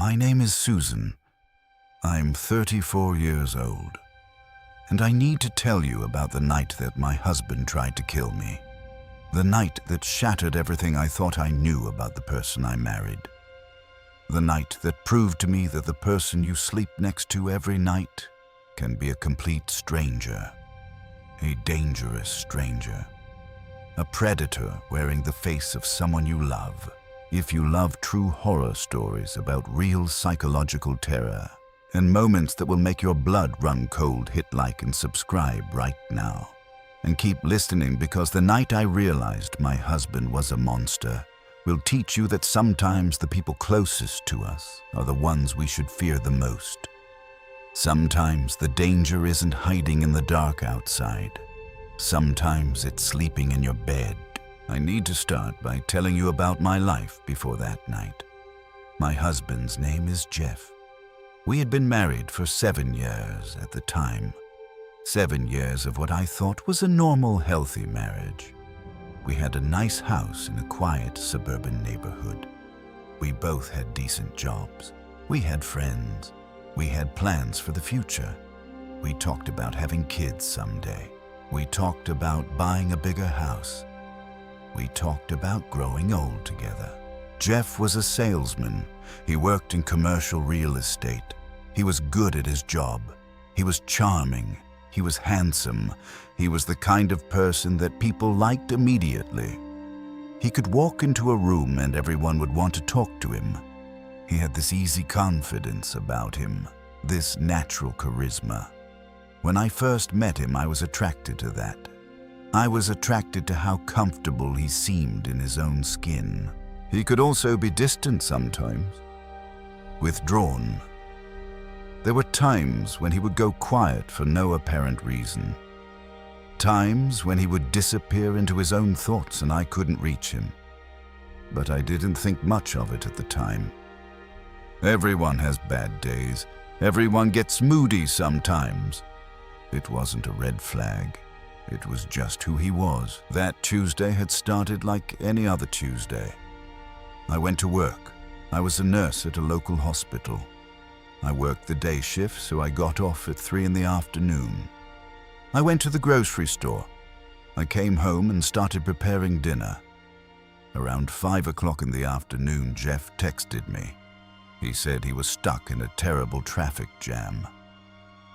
My name is Susan. I'm 34 years old, and I need to tell you about the night that my husband tried to kill me. The night that shattered everything I thought I knew about the person I married. The night that proved to me that the person you sleep next to every night can be a complete stranger. A dangerous stranger. A predator wearing the face of someone you love. If you love true horror stories about real psychological terror and moments that will make your blood run cold, hit like and subscribe right now. And keep listening, because the night I realized my husband was a monster will teach you that sometimes the people closest to us are the ones we should fear the most. Sometimes the danger isn't hiding in the dark outside. Sometimes it's sleeping in your bed. I need to start by telling you about my life before that night. My husband's name is Jeff. We had been married for 7 years at the time. 7 years of what I thought was a normal, healthy marriage. We had a nice house in a quiet suburban neighborhood. We both had decent jobs. We had friends. We had plans for the future. We talked about having kids someday. We talked about buying a bigger house. We talked about growing old together. Jeff was a salesman. He worked in commercial real estate. He was good at his job. He was charming. He was handsome. He was the kind of person that people liked immediately. He could walk into a room and everyone would want to talk to him. He had this easy confidence about him, this natural charisma. When I first met him, I was attracted to that. I was attracted to how comfortable he seemed in his own skin. He could also be distant sometimes, withdrawn. There were times when he would go quiet for no apparent reason. Times when he would disappear into his own thoughts and I couldn't reach him. But I didn't think much of it at the time. Everyone has bad days. Everyone gets moody sometimes. It wasn't a red flag. It was just who he was. That Tuesday had started like any other Tuesday. I went to work. I was a nurse at a local hospital. I worked the day shift, so I got off at 3 in the afternoon. I went to the grocery store. I came home and started preparing dinner. Around 5 o'clock in the afternoon, Jeff texted me. He said he was stuck in a terrible traffic jam.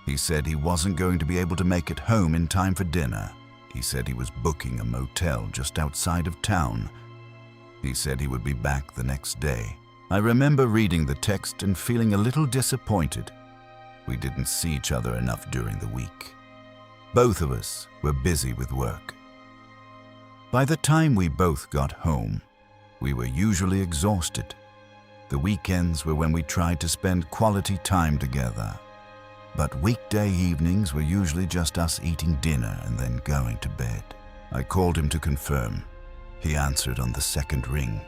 He said he wasn't going to be able to make it home in time for dinner. He said he was booking a motel just outside of town. He said he would be back the next day. I remember reading the text and feeling a little disappointed. We didn't see each other enough during the week. Both of us were busy with work. By the time we both got home, we were usually exhausted. The weekends were when we tried to spend quality time together. But weekday evenings were usually just us eating dinner and then going to bed. I called him to confirm. He answered on the second ring.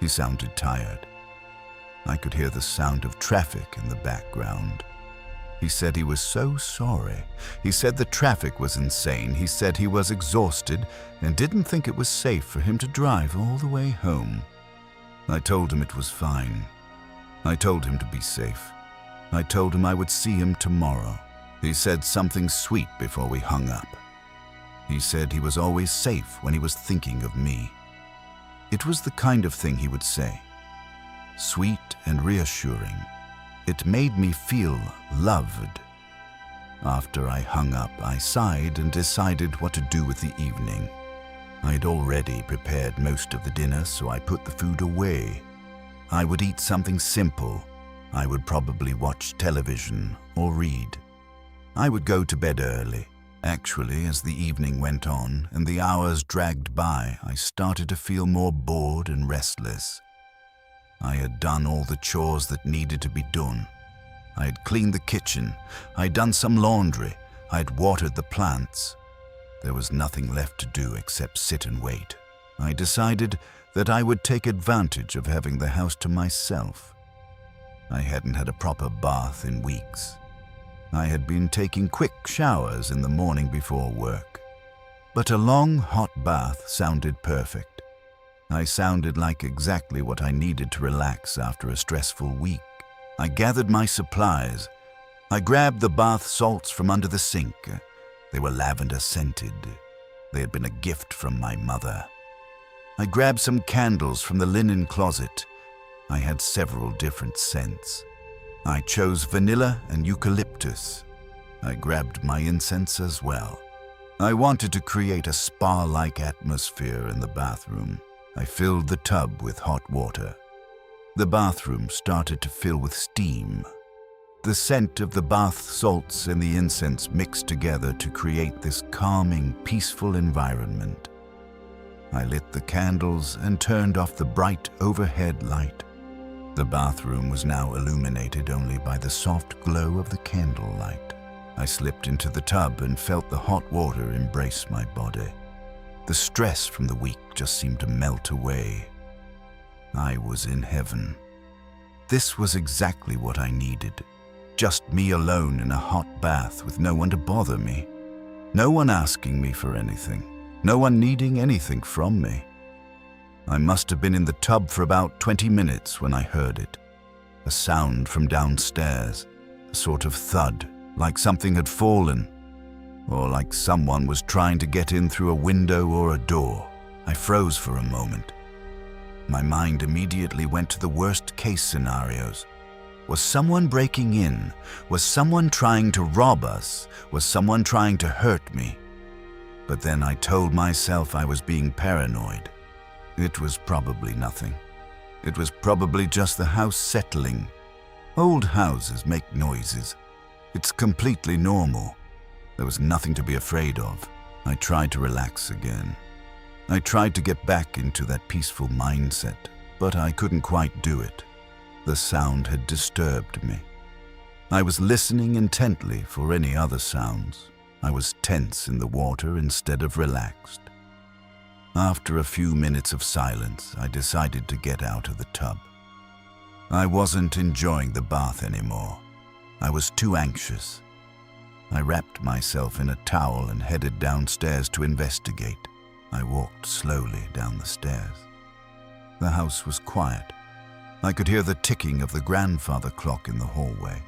He sounded tired. I could hear the sound of traffic in the background. He said he was so sorry. He said the traffic was insane. He said he was exhausted and didn't think it was safe for him to drive all the way home. I told him it was fine. I told him to be safe. I told him I would see him tomorrow. He said something sweet before we hung up. He said he was always safe when he was thinking of me. It was the kind of thing he would say. Sweet and reassuring. It made me feel loved. After I hung up, I sighed and decided what to do with the evening. I'd already prepared most of the dinner, so I put the food away. I would eat something simple. I would probably watch television or read. I would go to bed early. Actually, as the evening went on and the hours dragged by, I started to feel more bored and restless. I had done all the chores that needed to be done. I had cleaned the kitchen. I'd done some laundry. I'd watered the plants. There was nothing left to do except sit and wait. I decided that I would take advantage of having the house to myself. I hadn't had a proper bath in weeks. I had been taking quick showers in the morning before work. But a long, hot bath sounded perfect. I sounded like exactly what I needed to relax after a stressful week. I gathered my supplies. I grabbed the bath salts from under the sink. They were lavender scented. They had been a gift from my mother. I grabbed some candles from the linen closet. I had several different scents. I chose vanilla and eucalyptus. I grabbed my incense as well. I wanted to create a spa-like atmosphere in the bathroom. I filled the tub with hot water. The bathroom started to fill with steam. The scent of the bath salts and the incense mixed together to create this calming, peaceful environment. I lit the candles and turned off the bright overhead light. The bathroom was now illuminated only by the soft glow of the candlelight. I slipped into the tub and felt the hot water embrace my body. The stress from the week just seemed to melt away. I was in heaven. This was exactly what I needed. Just me alone in a hot bath with no one to bother me. No one asking me for anything. No one needing anything from me. I must have been in the tub for about 20 minutes when I heard it. A sound from downstairs, a sort of thud, like something had fallen, or like someone was trying to get in through a window or a door. I froze for a moment. My mind immediately went to the worst-case scenarios. Was someone breaking in? Was someone trying to rob us? Was someone trying to hurt me? But then I told myself I was being paranoid. It was probably nothing. It was probably just the house settling. Old houses make noises. It's completely normal. There was nothing to be afraid of. I tried to relax again. I tried to get back into that peaceful mindset, but I couldn't quite do it. The sound had disturbed me. I was listening intently for any other sounds. I was tense in the water instead of relaxed. After a few minutes of silence, I decided to get out of the tub. I wasn't enjoying the bath anymore. I was too anxious. I wrapped myself in a towel and headed downstairs to investigate. I walked slowly down the stairs. The house was quiet. I could hear the ticking of the grandfather clock in the hallway.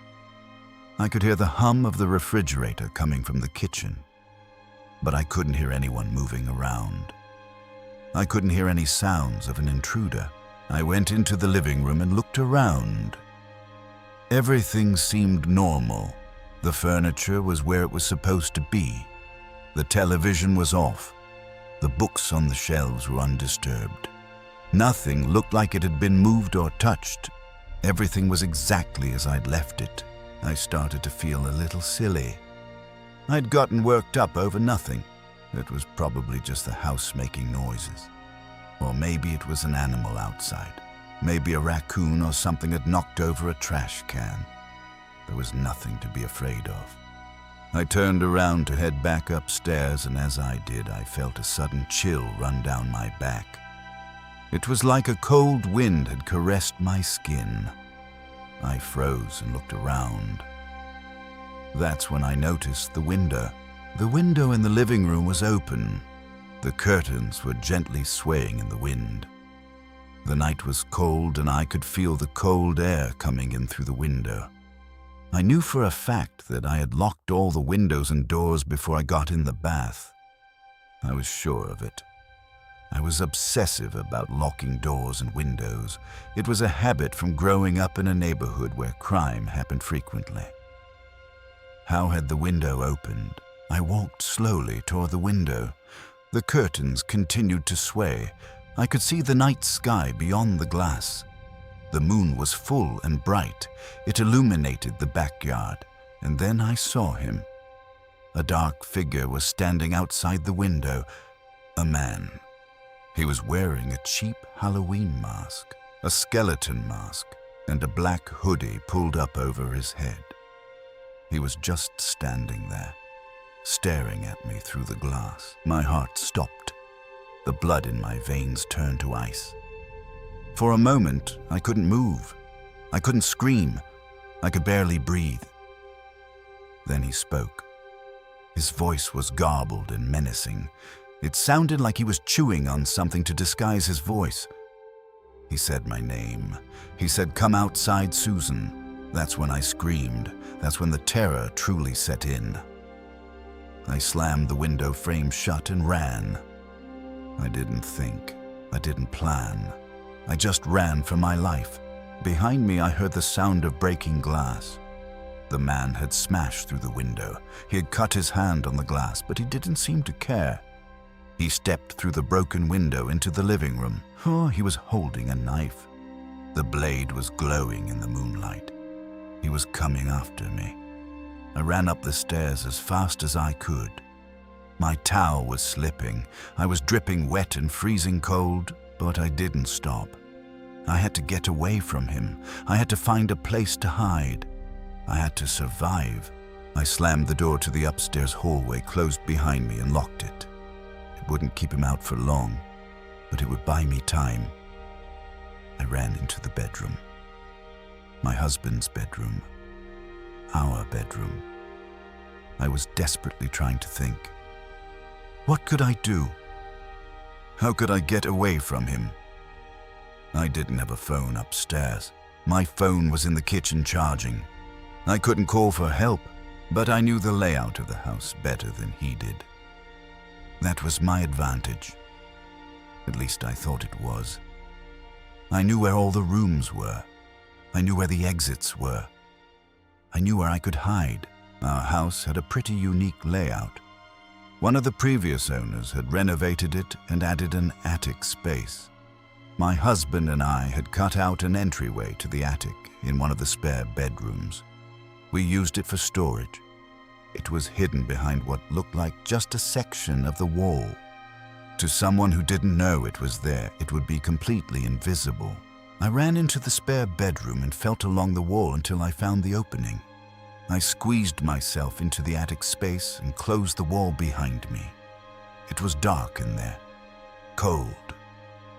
I could hear the hum of the refrigerator coming from the kitchen, but I couldn't hear anyone moving around. I couldn't hear any sounds of an intruder. I went into the living room and looked around. Everything seemed normal. The furniture was where it was supposed to be. The television was off. The books on the shelves were undisturbed. Nothing looked like it had been moved or touched. Everything was exactly as I'd left it. I started to feel a little silly. I'd gotten worked up over nothing. It was probably just the house making noises. Or maybe it was an animal outside. Maybe a raccoon or something had knocked over a trash can. There was nothing to be afraid of. I turned around to head back upstairs, and as I did, I felt a sudden chill run down my back. It was like a cold wind had caressed my skin. I froze and looked around. That's when I noticed the window. The window in the living room was open. The curtains were gently swaying in the wind. The night was cold, and I could feel the cold air coming in through the window. I knew for a fact that I had locked all the windows and doors before I got in the bath. I was sure of it. I was obsessive about locking doors and windows. It was a habit from growing up in a neighborhood where crime happened frequently. How had the window opened? I walked slowly toward the window. The curtains continued to sway. I could see the night sky beyond the glass. The moon was full and bright. It illuminated the backyard, and then I saw him. A dark figure was standing outside the window. A man. He was wearing a cheap Halloween mask, a skeleton mask, and a black hoodie pulled up over his head. He was just standing there, staring at me through the glass. My heart stopped. The blood in my veins turned to ice. For a moment, I couldn't move. I couldn't scream. I could barely breathe. Then he spoke. His voice was garbled and menacing. It sounded like he was chewing on something to disguise his voice. He said my name. He said, "Come outside, Susan." That's when I screamed. That's when the terror truly set in. I slammed the window frame shut and ran. I didn't think. I didn't plan. I just ran for my life. Behind me, I heard the sound of breaking glass. The man had smashed through the window. He had cut his hand on the glass, but he didn't seem to care. He stepped through the broken window into the living room. Oh, he was holding a knife. The blade was glowing in the moonlight. He was coming after me. I ran up the stairs as fast as I could. My towel was slipping. I was dripping wet and freezing cold, but I didn't stop. I had to get away from him. I had to find a place to hide. I had to survive. I slammed the door to the upstairs hallway, closed behind me, and locked it. It wouldn't keep him out for long, but it would buy me time. I ran into the bedroom. My husband's bedroom. Our bedroom. I was desperately trying to think. What could I do? How could I get away from him? I didn't have a phone upstairs. My phone was in the kitchen charging. I couldn't call for help, but I knew the layout of the house better than he did. That was my advantage. At least I thought it was. I knew where all the rooms were. I knew where the exits were. I knew where I could hide. Our house had a pretty unique layout. One of the previous owners had renovated it and added an attic space. My husband and I had cut out an entryway to the attic in one of the spare bedrooms. We used it for storage. It was hidden behind what looked like just a section of the wall. To someone who didn't know it was there, it would be completely invisible. I ran into the spare bedroom and felt along the wall until I found the opening. I squeezed myself into the attic space and closed the wall behind me. It was dark in there, cold.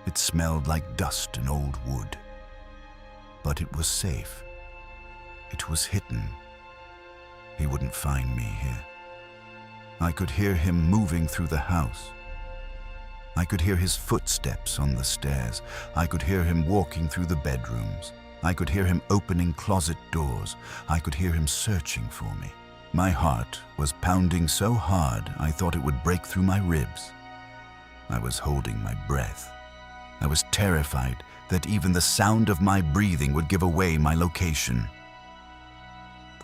It smelled like dust and old wood. But it was safe. It was hidden. He wouldn't find me here. I could hear him moving through the house. I could hear his footsteps on the stairs. I could hear him walking through the bedrooms. I could hear him opening closet doors. I could hear him searching for me. My heart was pounding so hard I thought it would break through my ribs. I was holding my breath. I was terrified that even the sound of my breathing would give away my location.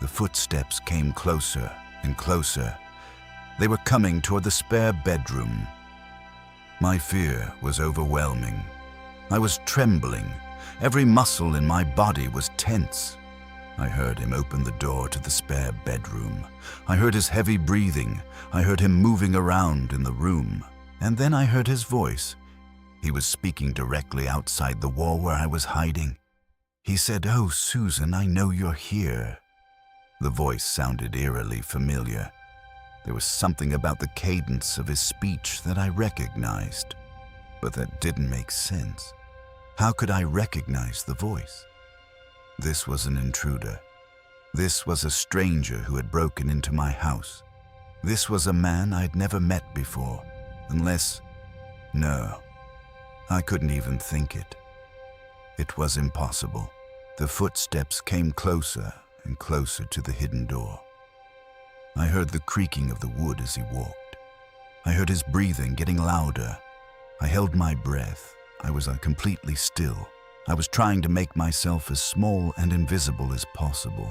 The footsteps came closer and closer. They were coming toward the spare bedroom. My fear was overwhelming. I was trembling. Every muscle in my body was tense. I heard him open the door to the spare bedroom. I heard his heavy breathing. I heard him moving around in the room. And then I heard his voice. He was speaking directly outside the wall where I was hiding. He said, "Oh, Susan, I know you're here." The voice sounded eerily familiar. There was something about the cadence of his speech that I recognized, but that didn't make sense. How could I recognize the voice? This was an intruder. This was a stranger who had broken into my house. This was a man I'd never met before, unless... No, I couldn't even think it. It was impossible. The footsteps came closer and closer to the hidden door. I heard the creaking of the wood as he walked. I heard his breathing getting louder. I held my breath. I was completely still. I was trying to make myself as small and invisible as possible.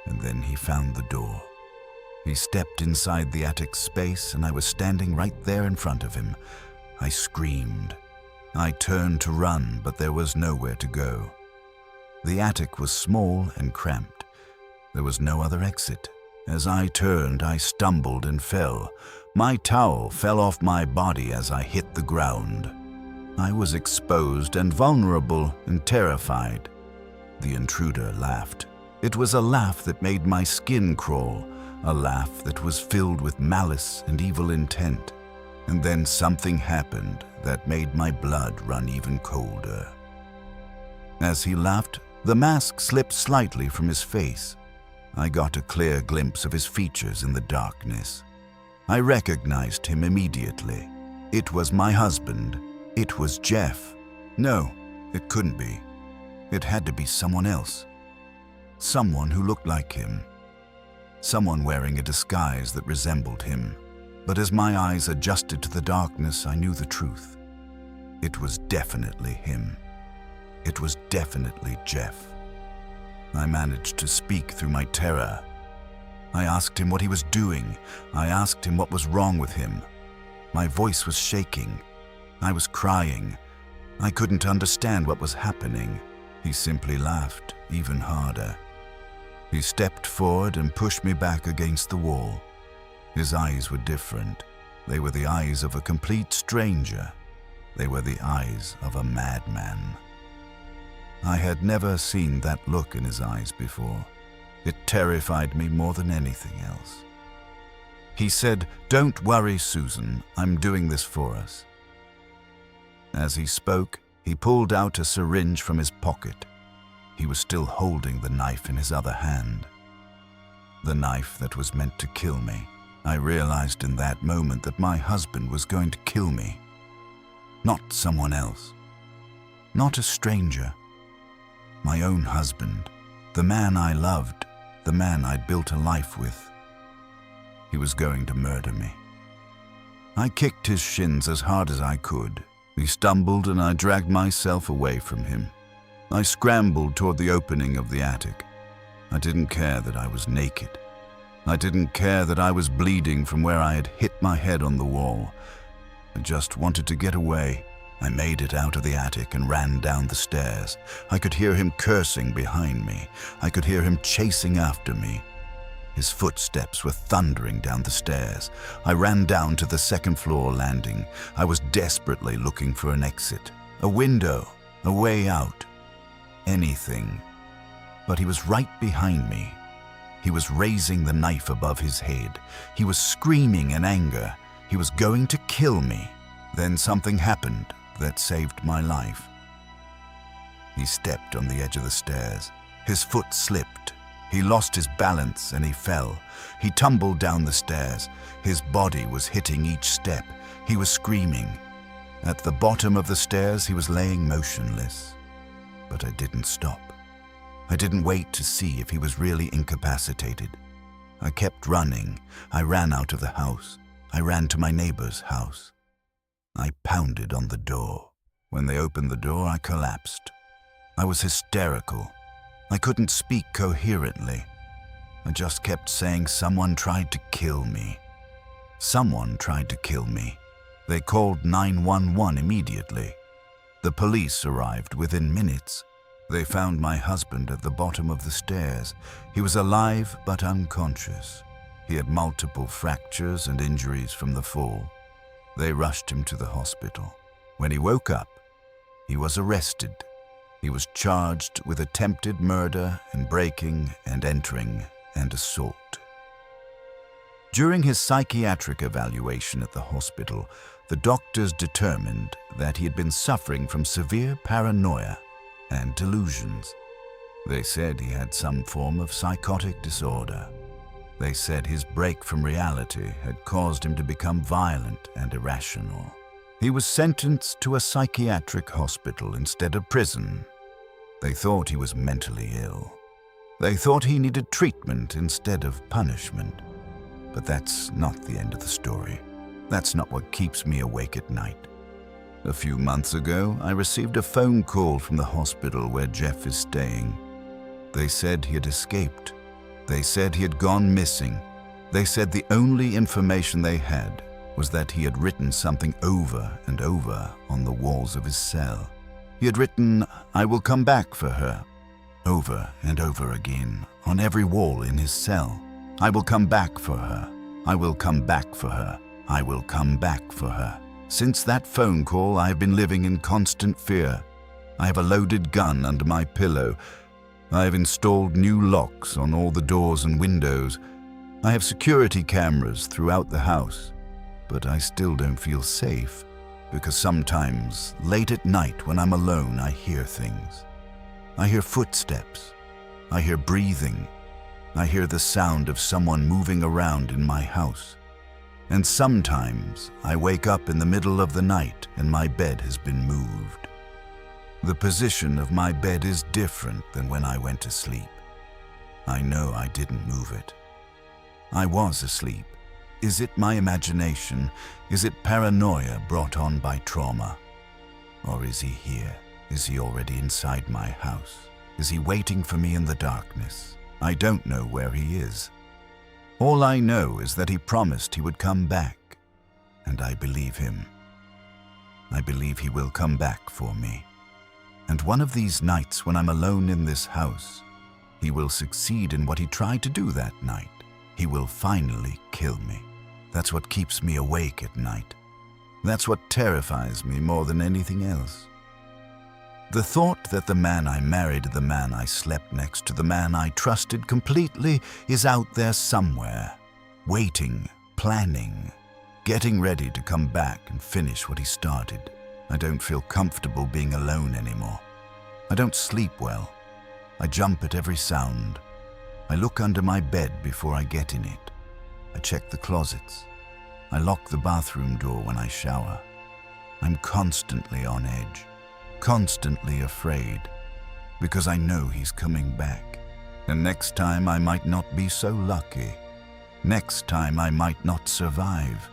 And then he found the door. He stepped inside the attic space, and I was standing right there in front of him. I screamed. I turned to run, but there was nowhere to go. The attic was small and cramped. There was no other exit. As I turned, I stumbled and fell. My towel fell off my body as I hit the ground. I was exposed and vulnerable and terrified. The intruder laughed. It was a laugh that made my skin crawl, a laugh that was filled with malice and evil intent. And then something happened that made my blood run even colder. As he laughed, the mask slipped slightly from his face. I got a clear glimpse of his features in the darkness. I recognized him immediately. It was my husband. It was Jeff. No, it couldn't be. It had to be someone else. Someone who looked like him. Someone wearing a disguise that resembled him. But as my eyes adjusted to the darkness, I knew the truth. It was definitely him. It was definitely Jeff. I managed to speak through my terror. I asked him what he was doing. I asked him what was wrong with him. My voice was shaking. I was crying. I couldn't understand what was happening. He simply laughed, even harder. He stepped forward and pushed me back against the wall. His eyes were different. They were the eyes of a complete stranger. They were the eyes of a madman. I had never seen that look in his eyes before. It terrified me more than anything else. He said, "Don't worry, Susan, I'm doing this for us." As he spoke, he pulled out a syringe from his pocket. He was still holding the knife in his other hand. The knife that was meant to kill me. I realized in that moment that my husband was going to kill me. Not someone else. Not a stranger. My own husband. The man I loved. The man I'd built a life with. He was going to murder me. I kicked his shins as hard as I could. He stumbled and I dragged myself away from him. I scrambled toward the opening of the attic. I didn't care that I was naked. I didn't care that I was bleeding from where I had hit my head on the wall. I just wanted to get away. I made it out of the attic and ran down the stairs. I could hear him cursing behind me. I could hear him chasing after me. His footsteps were thundering down the stairs. I ran down to the second-floor landing. I was desperately looking for an exit, a window, a way out, anything. But he was right behind me. He was raising the knife above his head. He was screaming in anger. He was going to kill me. Then something happened that saved my life. He stepped on the edge of the stairs. His foot slipped. He lost his balance and he fell. He tumbled down the stairs. His body was hitting each step. He was screaming. At the bottom of the stairs, he was laying motionless. But I didn't stop. I didn't wait to see if he was really incapacitated. I kept running. I ran out of the house. I ran to my neighbor's house. I pounded on the door. When they opened the door, I collapsed. I was hysterical. I couldn't speak coherently. I just kept saying, "Someone tried to kill me. Someone tried to kill me." They called 911 immediately. The police arrived within minutes. They found my husband at the bottom of the stairs. He was alive but unconscious. He had multiple fractures and injuries from the fall. They rushed him to the hospital. When he woke up, he was arrested. He was charged with attempted murder and breaking and entering and assault. During his psychiatric evaluation at the hospital, the doctors determined that he had been suffering from severe paranoia and delusions. They said he had some form of psychotic disorder. They said his break from reality had caused him to become violent and irrational. He was sentenced to a psychiatric hospital instead of prison. They thought he was mentally ill. They thought he needed treatment instead of punishment. But that's not the end of the story. That's not what keeps me awake at night. A few months ago, I received a phone call from the hospital where Jeff is staying. They said he had escaped. They said he had gone missing. They said the only information they had was that he had written something over and over on the walls of his cell. He had written, "I will come back for her," over and over again on every wall in his cell. "I will come back for her. I will come back for her. I will come back for her." Since that phone call, I have been living in constant fear. I have a loaded gun under my pillow. I have installed new locks on all the doors and windows. I have security cameras throughout the house. But I still don't feel safe, because sometimes, late at night when I'm alone, I hear things. I hear footsteps. I hear breathing. I hear the sound of someone moving around in my house. And sometimes I wake up in the middle of the night and my bed has been moved. The position of my bed is different than when I went to sleep. I know I didn't move it. I was asleep. Is it my imagination? Is it paranoia brought on by trauma? Or is he here? Is he already inside my house? Is he waiting for me in the darkness? I don't know where he is. All I know is that he promised he would come back, and I believe him. I believe he will come back for me. And one of these nights when I'm alone in this house, he will succeed in what he tried to do that night. He will finally kill me. That's what keeps me awake at night. That's what terrifies me more than anything else. The thought that the man I married, the man I slept next to, the man I trusted completely is out there somewhere, waiting, planning, getting ready to come back and finish what he started. I don't feel comfortable being alone anymore. I don't sleep well. I jump at every sound. I look under my bed before I get in it. I check the closets. I lock the bathroom door when I shower. I'm constantly on edge. Constantly afraid, because I know he's coming back. And next time I might not be so lucky. Next time I might not survive.